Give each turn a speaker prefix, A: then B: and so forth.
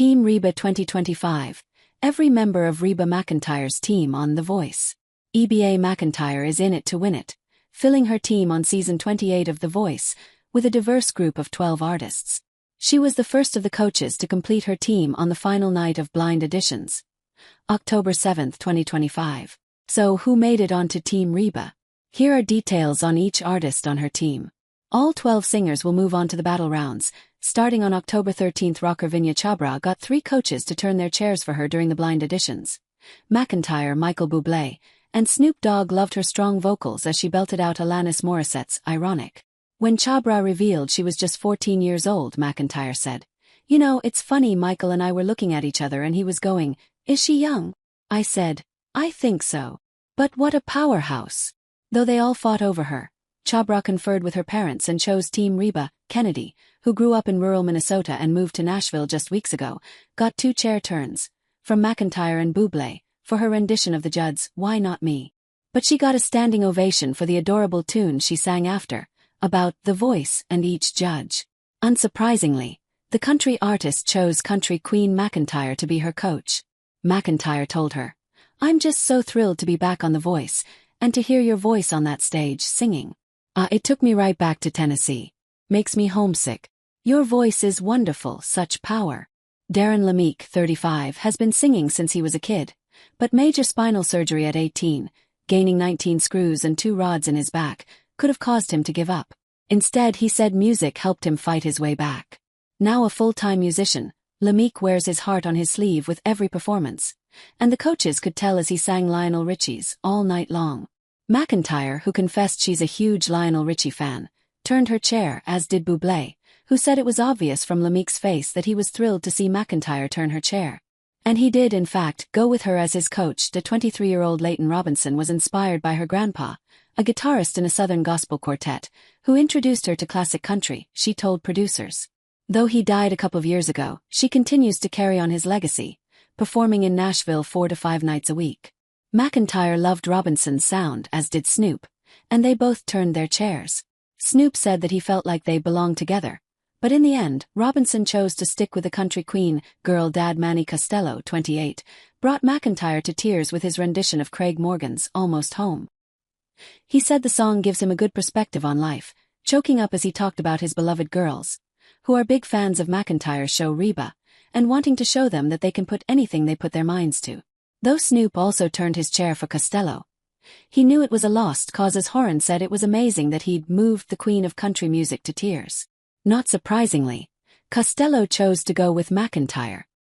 A: Team Reba 2025. Every member of Reba McEntire's team on The Voice. Reba McEntire is in it to win it, filling her team on season 28 of The Voice, with a diverse group of 12 artists. She was the first of the coaches to complete her team on the final night of blind auditions, October 7, 2025. So who made it onto Team Reba? Here are details on each artist on her team. All 12 singers will move on to the battle rounds. Starting on October 13, rocker Vinya Chhabra got 3 coaches to turn their chairs for her during the blind auditions. McEntire, Michael Bublé, and Snoop Dogg loved her strong vocals as she belted out Alanis Morissette's Ironic. When Chhabra revealed she was just 14 years old, McEntire said, "You know, it's funny, Michael and I were looking at each other and he was going, 'Is she young?' I said, 'I think so.' But what a powerhouse." Though they all fought over her, Chhabra conferred with her parents and chose Team Reba. Kennedy, who grew up in rural Minnesota and moved to Nashville just weeks ago, got 2 chair turns, from McEntire and Bublé, for her rendition of the Judds' "Why Not Me?" But she got a standing ovation for the adorable tune she sang after, about The Voice and each judge. Unsurprisingly, the country artist chose country queen McEntire to be her coach. McEntire told her, "I'm just so thrilled to be back on The Voice, and to hear your voice on that stage singing. It took me right back to Tennessee. Makes me homesick. Your voice is wonderful, such power." Darren Lemieux, 35, has been singing since he was a kid, but major spinal surgery at 18, gaining 19 screws and 2 rods in his back, could have caused him to give up. Instead, he said music helped him fight his way back. Now a full-time musician, Lemieux wears his heart on his sleeve with every performance, and the coaches could tell as he sang Lionel Richie's All Night Long. McEntire, who confessed she's a huge Lionel Richie fan, turned her chair, as did Bublé, who said it was obvious from Lemieux's face that he was thrilled to see McEntire turn her chair. And he did, in fact, go with her as his coach. The 23-year-old Leighton Robinson was inspired by her grandpa, a guitarist in a Southern gospel quartet, who introduced her to classic country, she told producers. Though he died a couple of years ago, she continues to carry on his legacy, performing in Nashville 4 to 5 nights a week. McEntire loved Robinson's sound, as did Snoop, and they both turned their chairs. Snoop said that he felt like they belonged together, but in the end, Robinson chose to stick with the country queen. Girl dad Manny Costello, 28, brought McEntire to tears with his rendition of Craig Morgan's Almost Home. He said the song gives him a good perspective on life, choking up as he talked about his beloved girls, who are big fans of McEntire's show Reba, and wanting to show them that they can put anything they put their minds to. Though Snoop also turned his chair for Costello, he knew it was a lost cause, as Horan said it was amazing that he'd moved the queen of country music to tears. Not surprisingly, Costello chose to go with McEntire,